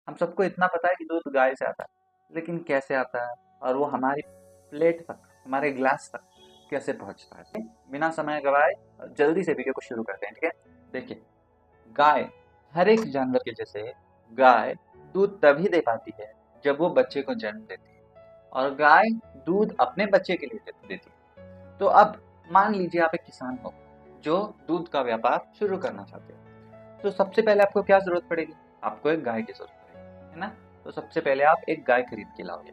हम सबको इतना पता है कि दूध गाय से आता है, लेकिन कैसे आता है और वो हमारी प्लेट तक, हमारे ग्लास तक कैसे पहुंचता है। बिना समय गवाए जल्दी से वीडियो को शुरू करते हैं, ठीक है। देखिए, गाय हर एक जानवर के जैसे गाय दूध तभी दे पाती है जब वो बच्चे को जन्म देती है, और गाय दूध अपने बच्चे के लिए देती है। तो अब मान लीजिए आप एक किसान हो जो दूध का व्यापार शुरू करना चाहते हो, तो सबसे पहले आपको क्या जरूरत पड़ेगी? आपको एक गाय की जरूरत पड़ेगी, है ना। तो सबसे पहले आप एक गाय खरीद के लाओगे,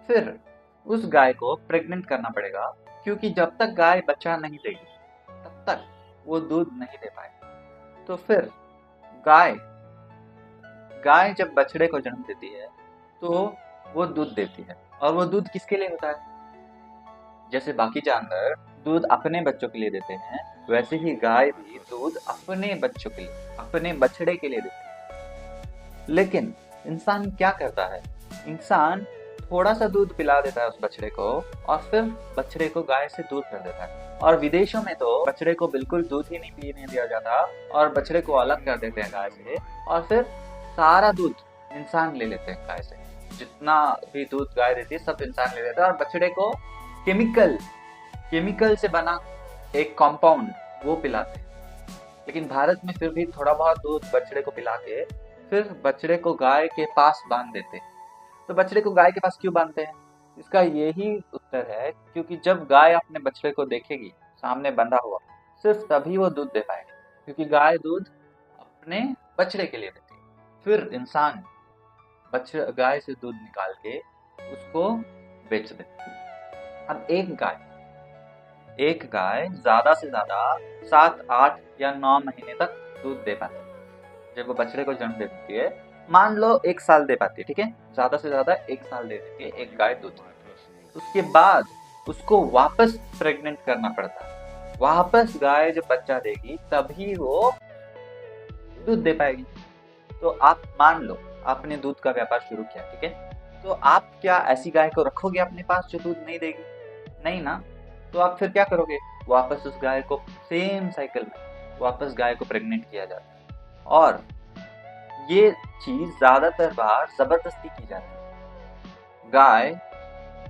फिर उस गाय को प्रेग्नेंट करना पड़ेगा, क्योंकि जब तक गाय बच्चा नहीं देगी तब तक वो दूध नहीं दे पाएगी। तो फिर गाय गाय जब बछड़े को जन्म देती है तो वो दूध देती है, और वो दूध किसके लिए होता है? जैसे बाकी जानवर दूध अपने बच्चों के लिए देते हैं, वैसे ही गाय भी दूध अपने बच्चों के लिए, अपने बछड़े के लिए देती है। लेकिन इंसान क्या करता है? इंसान थोड़ा सा दूध पिला देता है उस बछड़े को, और फिर बछड़े को गाय से दूर कर देता है। और विदेशों में तो बछड़े को बिल्कुल दूध ही नहीं पीने दिया जाता, और बछड़े को अलग कर देते हैं गाय से, और फिर सारा दूध इंसान ले लेते हैं गाय से। जितना भी दूध गाय देती है सब इंसान ले लेता है, और बछड़े को केमिकल केमिकल से बना एक कंपाउंड वो पिलाते हैं। लेकिन भारत में फिर भी थोड़ा बहुत दूध बछड़े को पिला के फिर बछड़े को गाय के पास बांध देते हैं। तो बछड़े को गाय के पास क्यों बांधते हैं? इसका यही उत्तर है, क्योंकि जब गाय अपने बछड़े को देखेगी सामने बंधा हुआ, सिर्फ तभी वो दूध दे पाएगी, क्योंकि गाय दूध अपने बछड़े के लिए देती है। फिर इंसान गाय से दूध निकाल के उसको बेच देता है। अब एक गाय ज्यादा से ज्यादा 7, 8 या 9 महीने तक दूध दे पाती है। जब वो बछड़े को जन्म दे देती है, मान लो 1 साल दे पाती है, ठीक है, ज्यादा से ज्यादा 1 साल दे देती है एक गाय दूध। उसके बाद उसको वापस प्रेग्नेंट करना पड़ता है। वापस गाय जब बच्चा देगी तभी वो दूध दे पाएगी। तो आप मान लो आपने दूध का व्यापार शुरू किया, ठीक है, तो आप क्या ऐसी गाय को रखोगे अपने पास जो दूध नहीं देगी? नहीं ना। तो आप फिर क्या करोगे? वापस उस गाय को सेम साइकिल में वापस गाय को प्रेग्नेंट किया जाता है, और ये चीज ज्यादातर बार जबरदस्ती की जाती है। गाय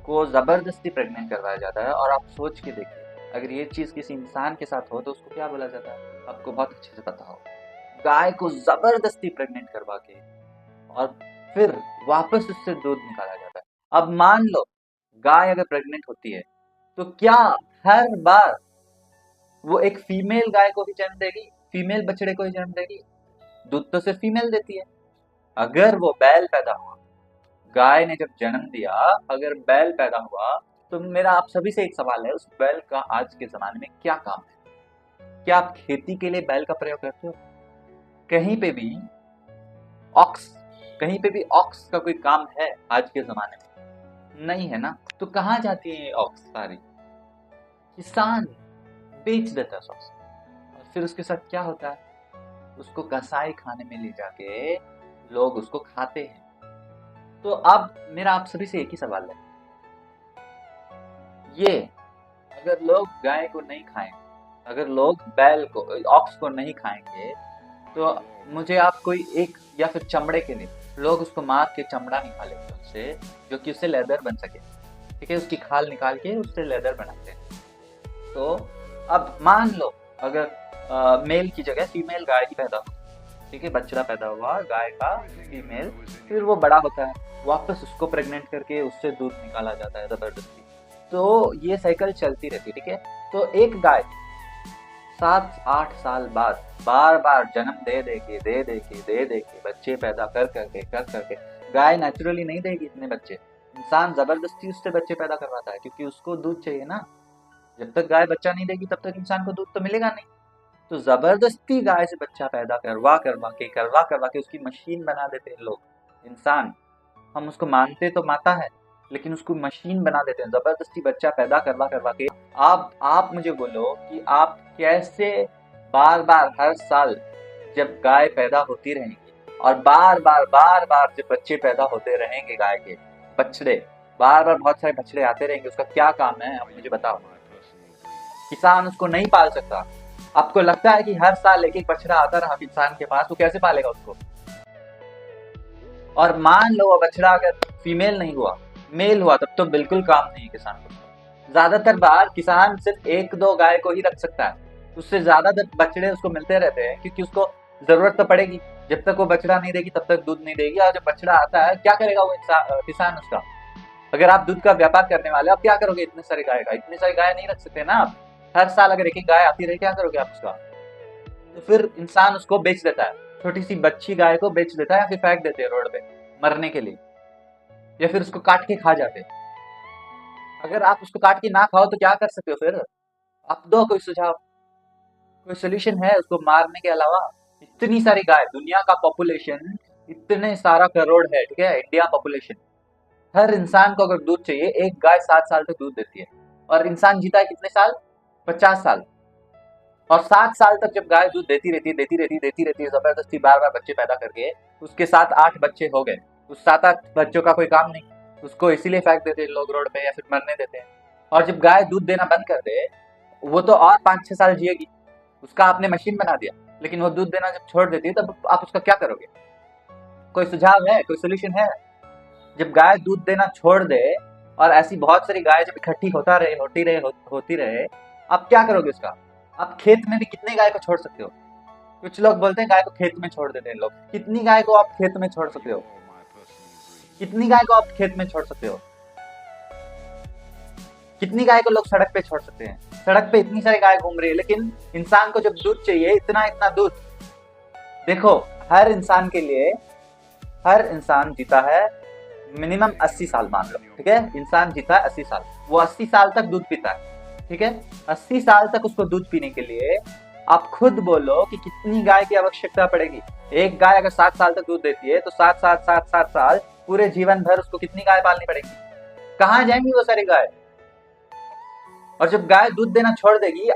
को जबरदस्ती प्रेग्नेंट करवाया जाता है, और आप सोच के देखिए अगर ये चीज किसी इंसान के साथ हो तो उसको क्या बोला जाता है? आपको बहुत अच्छे से पता हो। गाय को जबरदस्ती प्रेग्नेंट करवा के और फिर वापस उससे दूध निकाला जाता है। अब मान लो गाय अगर प्रेग्नेंट होती है, तो क्या हर बार वो एक फीमेल गाय को ही जन्म देगी, फीमेल बछड़े को ही जन्म देगी? दूध तो सिर्फ फीमेल देती है। अगर वो बैल पैदा हुआ, गाय ने जब जन्म दिया, अगर बैल पैदा हुआ, तो मेरा आप सभी से एक सवाल है, उस बैल का आज के जमाने में क्या काम है? क्या आप खेती के लिए बैल का प्रयोग करते हो? कहीं पे भी ऑक्स कहीं पे भी ऑक्स का कोई काम है आज के जमाने में? नहीं है ना। तो कहाँ जाती है ये ऑक्स सारी? किसान बेच देता है ऑक्स, और फिर उसके साथ क्या होता है? उसको कसाई खाने में ले जाके लोग उसको खाते हैं। तो अब मेरा आप सभी से एक ही सवाल है, ये अगर लोग गाय को नहीं खाएं, अगर लोग बैल को, ऑक्स को नहीं खाएंगे, तो मुझे आप कोई एक, या फिर चमड़े के लिए लोग उसको मार के चमड़ा निकालेंगे उससे, जो कि उससे लेदर बन सके, ठीक है, उसकी खाल निकाल के उससे लेदर बनाते हैं। तो अब मान लो अगर मेल की जगह फीमेल गाय की पैदा हो, ठीक है, बच्चा पैदा हुआ गाय का फीमेल, फिर वो बड़ा होता है, वापस उसको प्रेग्नेंट करके उससे दूध निकाला जाता है जबरदस्ती। तो ये साइकिल चलती रहती है, ठीक है। तो एक गाय 7, 8 साल बाद बार बार जन्म दे दे के बच्चे पैदा कर करके गाय नेचुरली नहीं देगी इतने बच्चे, इंसान जबरदस्ती उससे बच्चे पैदा करवाता है, क्योंकि उसको दूध चाहिए ना। जब तक गाय बच्चा नहीं देगी तब तक इंसान को दूध तो मिलेगा नहीं। तो जबरदस्ती गाय से बच्चा पैदा करवा के उसकी मशीन बना देते हैं लोग, इंसान। हम उसको मानते तो माता है, लेकिन उसको मशीन बना देते हैं, जबरदस्ती बच्चा पैदा करवा के। आप मुझे बोलो कि आप कैसे बार बार हर साल जब गाय पैदा होती रहेंगी, और बार बार जब बच्चे पैदा होते रहेंगे गाय के बछड़े, बार बार बहुत सारे बछड़े आते रहेंगे, उसका क्या काम है आप मुझे बताओ। किसान उसको नहीं पाल सकता। आपको लगता है कि हर साल एक एक बछड़ा आता रहा इंसान के पास, तो कैसे पालेगा उसको? और मान लो वो बछड़ा अगर फीमेल नहीं हुआ, मेल हुआ, तब तो बिल्कुल काम नहीं है किसान को। ज्यादातर बार किसान सिर्फ एक दो गाय को ही रख सकता है, उससे ज्यादा बछड़े उसको मिलते रहते हैं, क्योंकि उसको जरूरत तो पड़ेगी। जब तक वो बछड़ा नहीं देगी तब तक दूध नहीं देगी, और जब बछड़ा आता है क्या करेगा वो किसान उसका। अगर आप दूध का व्यापार करने वाले आप क्या करोगे इतने सारे गाय का? इतनी सारी गाय नहीं रख सकते ना आप। हर साल अगर एक एक गाय आती रहे क्या करोगे आप उसका? तो फिर इंसान उसको बेच देता है, छोटी सी बच्ची गाय को बेच देता है, या फिर फेंक देते हैं रोड पे मरने के लिए, या फिर उसको काट के खा जाते हैं। अगर आप उसको काट के ना खाओ तो क्या कर सकते हो फिर? आप दो कोई सुझाव, कोई सोल्यूशन है उसको मारने के अलावा? इतनी सारी गाय, दुनिया का पॉपुलेशन इतने सारा करोड़ है, ठीक है, इंडिया पॉपुलेशन। हर इंसान को अगर दूध चाहिए, एक गाय 7 साल तक दूध देती है, और इंसान जीता है कितने साल? 50 साल। और 7 साल तक जब गाय दूध देती रहती है जबरदस्ती, बार बार बच्चे पैदा करके, उसके 7-8 बच्चे हो गए, उस 7-8 बच्चों का कोई काम नहीं, उसको इसीलिए फेंक देते हैं लोग रोड पे, या फिर मरने देते हैं। और जब गाय दूध देना बंद कर दे, वो तो और 5-6 साल जिएगी, उसका आपने मशीन बना दिया, लेकिन वो दूध देना जब छोड़ देती है तब आप उसका क्या करोगे? कोई सुझाव है, कोई सोल्यूशन है? जब गाय दूध देना छोड़ दे और ऐसी बहुत सारी गाय जब इकट्ठी होती रहे, आप क्या करोगे उसका? आप खेत में भी कितने गाय को छोड़ सकते हो? कुछ लोग बोलते हैं गाय को खेत में छोड़ देते हैं लोग। कितनी गाय को आप खेत में छोड़ सकते हो? कितनी गाय को आप खेत में छोड़ सकते हो? कितनी गाय को लोग सड़क पे छोड़ सकते हैं? सड़क पे इतनी सारी गाय घूम रही है, लेकिन इंसान को जब दूध चाहिए, इतना इतना दूध। देखो, हर इंसान के लिए, हर इंसान जीता है मिनिमम 80 साल मान लो, ठीक है, इंसान जीता है 80 साल, वो 80 साल तक दूध पीता है, ठीक है। 80 साल तक उसको दूध पीने के लिए आप खुद बोलो कि कितनी गाय की आवश्यकता पड़ेगी। एक गाय अगर 7 साल तक दूध देती है तो 7 साल पूरे जीवन भर उसको कितनी गाय पालनी पड़ेगी? कहाँ जाएंगी वो सारी गाय? और जब गाय दूध देना छोड़ देगी,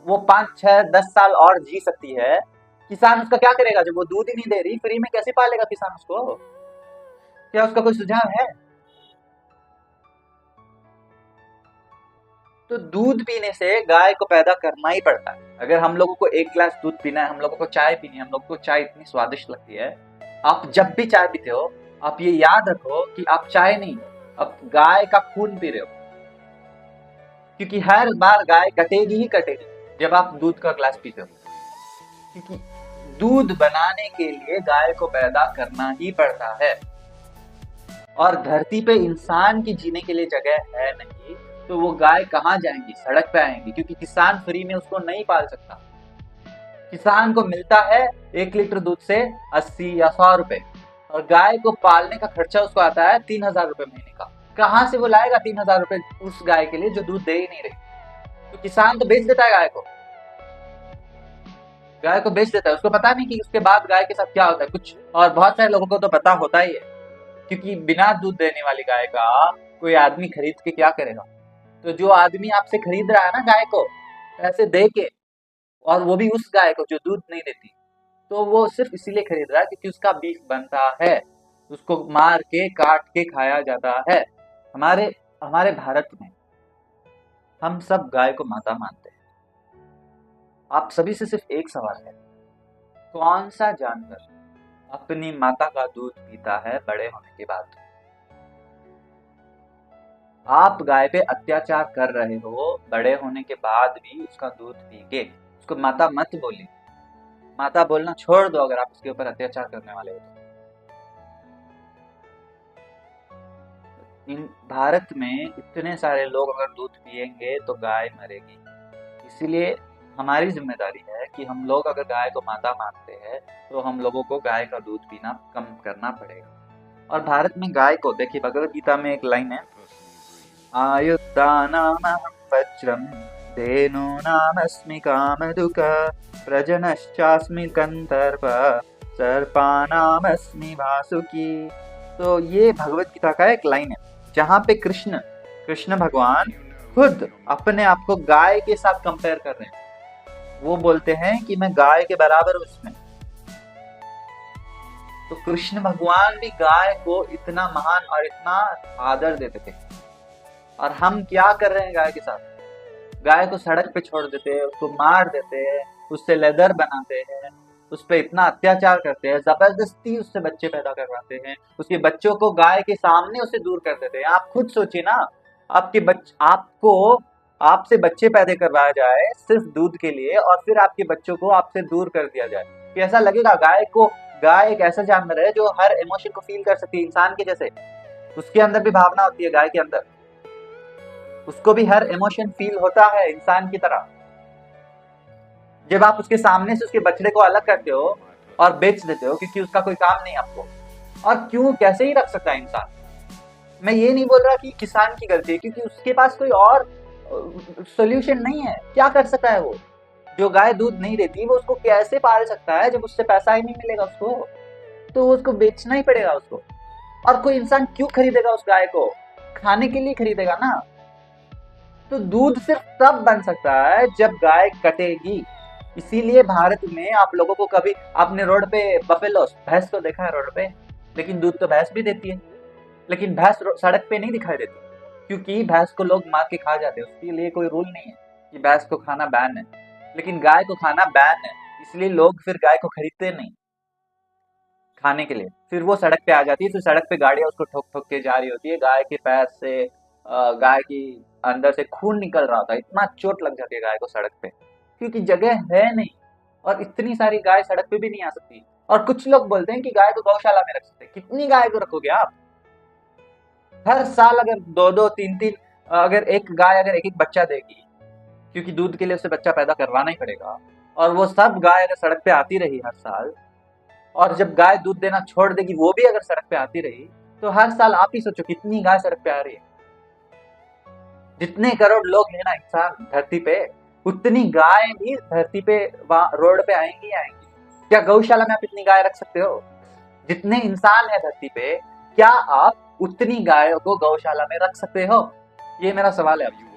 वो 5-6-10 साल और जी सकती है, किसान उसका क्या करेगा? जब वो दूध ही नहीं दे रही, फ्री में कैसे पालेगा किसान उसको? क्या उसका कोई सुझाव है? तो दूध पीने से गाय को पैदा करना ही पड़ता है। अगर हम लोगों को एक गिलास दूध पीना है, हम लोगों को चाय पीनी है, हम लोगों को चाय इतनी स्वादिष्ट लगती है, आप जब भी चाय पीते हो आप ये याद रखो कि आप चाय नहीं, आप गाय का खून पी रहे हो, क्योंकि हर बार गाय कटेगी ही कटेगी जब आप दूध का गिलास पीते हो, क्योंकि दूध बनाने के लिए गाय को पैदा करना ही पड़ता है। और धरती पे इंसान की जीने के लिए जगह है नहीं, तो वो गाय कहाँ जाएंगी? सड़क पे आएंगी, क्योंकि किसान फ्री में उसको नहीं पाल सकता। किसान को मिलता है 1 लीटर दूध से 80 या 100 रुपए, और गाय को पालने का खर्चा उसको आता है 3,000 रुपए महीने का। कहाँ से वो लाएगा 3,000 रुपए उस गाय के लिए जो दूध दे ही नहीं रही? तो किसान तो बेच देता है गाय को, गाय को बेच देता है। उसको पता नहीं कि उसके बाद गाय के साथ क्या होता है कुछ, और बहुत सारे लोगों को तो पता होता ही है, क्योंकि बिना दूध देने वाली गाय का कोई आदमी खरीद के क्या करेगा? तो जो आदमी आपसे खरीद रहा है ना गाय को पैसे दे के, और वो भी उस गाय को जो दूध नहीं देती, तो वो सिर्फ इसीलिए खरीद रहा है क्योंकि उसका बीफ बनता है, उसको मार के काट के खाया जाता है। हमारे हमारे भारत में हम सब गाय को माता मानते हैं। आप सभी से सिर्फ एक सवाल है, कौन सा जानवर अपनी माता का दूध पीता है बड़े होने के बाद? आप गाय पे अत्याचार कर रहे हो बड़े होने के बाद भी उसका दूध पी के। उसको माता मत बोलिए, माता बोलना छोड़ दो अगर आप उसके ऊपर अत्याचार करने वाले हो तो। इन भारत में इतने सारे लोग अगर दूध पिएंगे तो गाय मरेगी। इसीलिए हमारी जिम्मेदारी है कि हम लोग अगर गाय को माता मानते हैं तो हम लोगों को गाय का दूध पीना कम करना पड़ेगा। और भारत में गाय को देखिए, भगवत गीता में एक लाइन है, आयुर्दानामहं वज्रम धेनूनामस्मि कामधुक प्रजनश्चास्मि गंधर्व सर्पानामस्मि वासुकी। तो ये भगवत गीता का एक लाइन है, जहाँ पे कृष्ण भगवान खुद अपने आप को गाय के साथ कंपेयर कर रहे हैं। वो बोलते हैं कि मैं गाय के बराबर हूं उसमें। तो कृष्ण भगवान भी गाय को इतना महान और इतना आदर देते थे, और हम क्या कर रहे हैं गाय के साथ? गाय को सड़क पे छोड़ देते हैं, उसको मार देते हैं, उससे लेदर बनाते हैं, उस पर इतना अत्याचार करते हैं, जबरदस्ती उससे बच्चे पैदा करवाते हैं, उसके बच्चों को गाय के सामने उसे दूर कर देते हैं। आप खुद सोचिए ना, आपको आपसे बच्चे पैदा करवाया जाए सिर्फ दूध के लिए, और फिर आपके बच्चों को आपसे दूर कर दिया जाए, कैसा लगेगा गाय को? गाय एक ऐसा जानवर है जो हर इमोशन को फील कर सकती है, इंसान के जैसे। उसके अंदर भी भावना होती है, गाय के अंदर उसको भी हर इमोशन फील होता है इंसान की तरह। जब आप उसके सामने से उसके बछड़े को अलग करते हो और बेच देते हो क्योंकि उसका कोई काम नहीं आपको, और क्यों, कैसे ही रख सकता है इंसान? मैं ये नहीं बोल रहा कि किसान की गलती है, क्योंकि उसके पास कोई और सोल्यूशन नहीं है। क्या कर सकता है वो? जो गाय दूध नहीं देती वो उसको कैसे पाल सकता है जब उससे पैसा ही नहीं मिलेगा उसको? तो उसको बेचना ही पड़ेगा उसको। और कोई इंसान क्यों खरीदेगा उस गाय को? खाने के लिए खरीदेगा ना। तो दूध सिर्फ तब बन सकता है जब गाय कटेगी। इसीलिए भारत में आप लोगों को, कभी आपने रोड पे बफेलो भैंस को देखा है रोड पे? लेकिन दूध तो भैंस भी देती है, लेकिन भैंस सड़क पे नहीं दिखाई देती, क्योंकि भैंस को लोग मार के खा जाते हैं। उसके लिए कोई रूल नहीं है कि भैंस को खाना बैन है, लेकिन गाय को खाना बैन है। इसलिए लोग फिर गाय को खरीदते नहीं खाने के लिए। फिर वो सड़क पे आ जाती है, फिर सड़क पे गाड़ियां उसको ठोक ठोक के जा रही होती है। गाय के पैर से गाय की अंदर से खून निकल रहा था, इतना चोट लग जाती है गाय को सड़क पे, क्योंकि जगह है नहीं। और इतनी सारी गाय सड़क पे भी नहीं आ सकती। और कुछ लोग बोलते हैं कि गाय को गौशाला में रख सकते हैं। कितनी गाय को रखोगे आप? हर साल अगर दो दो तीन तीन, अगर एक गाय अगर एक एक बच्चा देगी, क्योंकि दूध के लिए उसे बच्चा पैदा करवाना ही पड़ेगा, और वो सब गाय अगर सड़क पे आती रही हर साल, और जब गाय दूध देना छोड़ देगी वो भी अगर सड़क पे आती रही, तो हर साल आप ही सोचो कितनी गाय सड़क पे आ रही है। जितने करोड़ लोग हैं ना इंसान धरती पे, उतनी गाय भी धरती पे रोड पे आएंगी ही आएंगी। क्या गौशाला में आप इतनी गाय रख सकते हो? जितने इंसान है धरती पे, क्या आप उतनी गायों को गौशाला में रख सकते हो? ये मेरा सवाल है आपसे।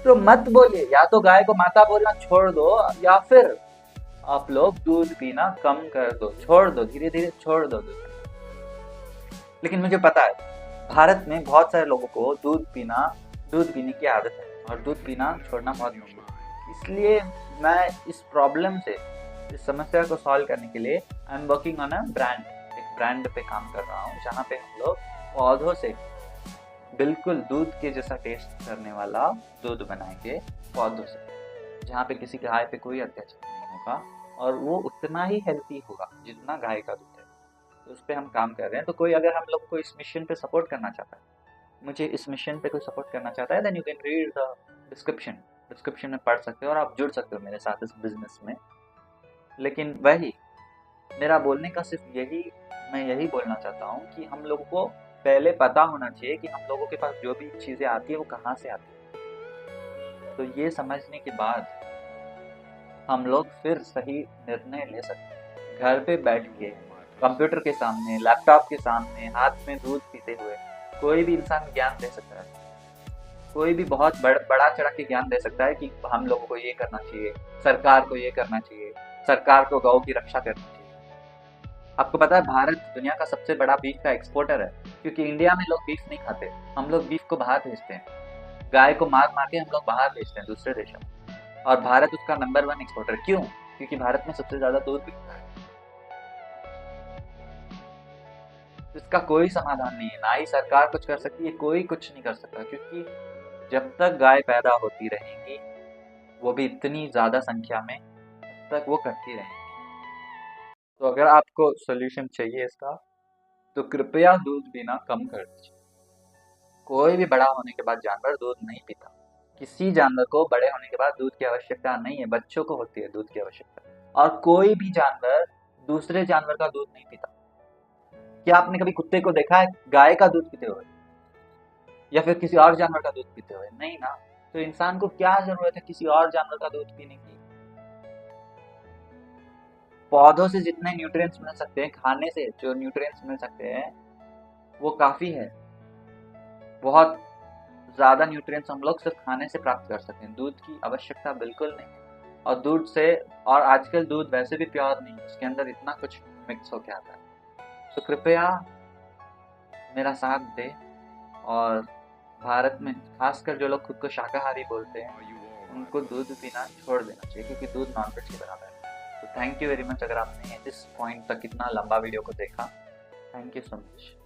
तो मत बोलिए, या तो गाय को माता बोलना छोड़ दो, या फिर आप लोग दूध पीना कम कर दो, छोड़ दो, धीरे धीरे छोड़ दो दूध। लेकिन मुझे पता है भारत में बहुत सारे लोगों को दूध पीने की आदत है, और दूध पीना छोड़ना बहुत मुश्किल है। इसलिए मैं इस प्रॉब्लम से, इस समस्या को सॉल्व करने के लिए I am working on a brand, एक ब्रांड पे काम कर रहा हूँ, जहाँ पे हम लोग पौधों से बिल्कुल दूध के जैसा टेस्ट करने वाला दूध बनाएंगे पौधों से, जहाँ पे किसी गाय पे कोई अत्याचार नहीं होगा, और वो उतना ही हेल्थी होगा जितना गाय का दूध है। तो उस पर हम काम कर रहे हैं। तो कोई अगर हम लोग को इस मिशन पे सपोर्ट करना चाहता है, मुझे इस मिशन पे कोई सपोर्ट करना चाहता है, then you can read the description में पढ़ सकते हो, और आप जुड़ सकते हो मेरे साथ इस बिजनेस में। लेकिन वही मेरा बोलने का सिर्फ मैं यही बोलना चाहता हूँ कि हम लोगों को पहले पता होना चाहिए कि हम लोगों के पास जो भी चीज़ें आती है वो कहाँ से आती है। तो ये समझने के बाद हम लोग फिर सही निर्णय ले सकते हैं। घर पे बैठ के कंप्यूटर के सामने, लैपटॉप के सामने, हाथ में दूध पीते हुए कोई भी इंसान ज्ञान दे सकता है। कोई भी बहुत बड़ा चढ़ा के ज्ञान दे सकता है कि हम लोगों को ये करना चाहिए, सरकार को ये करना चाहिए, सरकार को गौ की रक्षा करनी चाहिए। आपको पता है भारत दुनिया का सबसे बड़ा बीफ का एक्सपोर्टर है, क्योंकि इंडिया में लोग बीफ नहीं खाते। हम लोग बीफ को बाहर भेजते हैं, गाय को मार मार के हम लोग बाहर भेजते हैं दूसरे देशों में, और भारत उसका नंबर 1 एक्सपोर्टर। क्यों? क्योंकि भारत में सबसे ज्यादा दूध बिकता है। इसका कोई समाधान नहीं है, ना ही सरकार कुछ कर सकती है, कोई कुछ नहीं कर सकता, क्योंकि जब तक गाय पैदा होती रहेंगी, वो भी इतनी ज्यादा संख्या में, तब तक वो करती रहेंगी। तो अगर आपको सोल्यूशन चाहिए इसका, तो कृपया दूध पीना कम कर दीजिए। कोई भी बड़ा होने के बाद जानवर दूध नहीं पीता। किसी जानवर को बड़े होने के बाद दूध की आवश्यकता नहीं है, बच्चों को होती है दूध की आवश्यकता। और कोई भी जानवर दूसरे जानवर का दूध नहीं पीता। क्या आपने कभी कुत्ते को देखा है गाय का दूध पीते हुए, या फिर किसी और जानवर का दूध पीते हुए? नहीं ना। तो इंसान को क्या जरूरत है किसी और जानवर का दूध पीने की? पौधों से जितने न्यूट्रिएंट्स मिल सकते हैं, खाने से जो न्यूट्रिएंट्स मिल सकते हैं वो काफी है। बहुत ज्यादा न्यूट्रिएंट्स हम लोग सिर्फ खाने से प्राप्त कर सकते हैं, दूध की आवश्यकता बिल्कुल नहीं। और दूध से, और आजकल दूध वैसे भी प्योर नहीं, उसके अंदर इतना कुछ मिक्स होके आता है। तो कृपया मेरा साथ दे, और भारत में खासकर जो लोग खुद को शाकाहारी बोलते हैं, उनको दूध पीना छोड़ देना चाहिए, क्योंकि दूध नॉनवेज के बराबर है। थैंक यू वेरी मच अगर आपने इस पॉइंट तक इतना लंबा वीडियो को देखा। Thank you so much.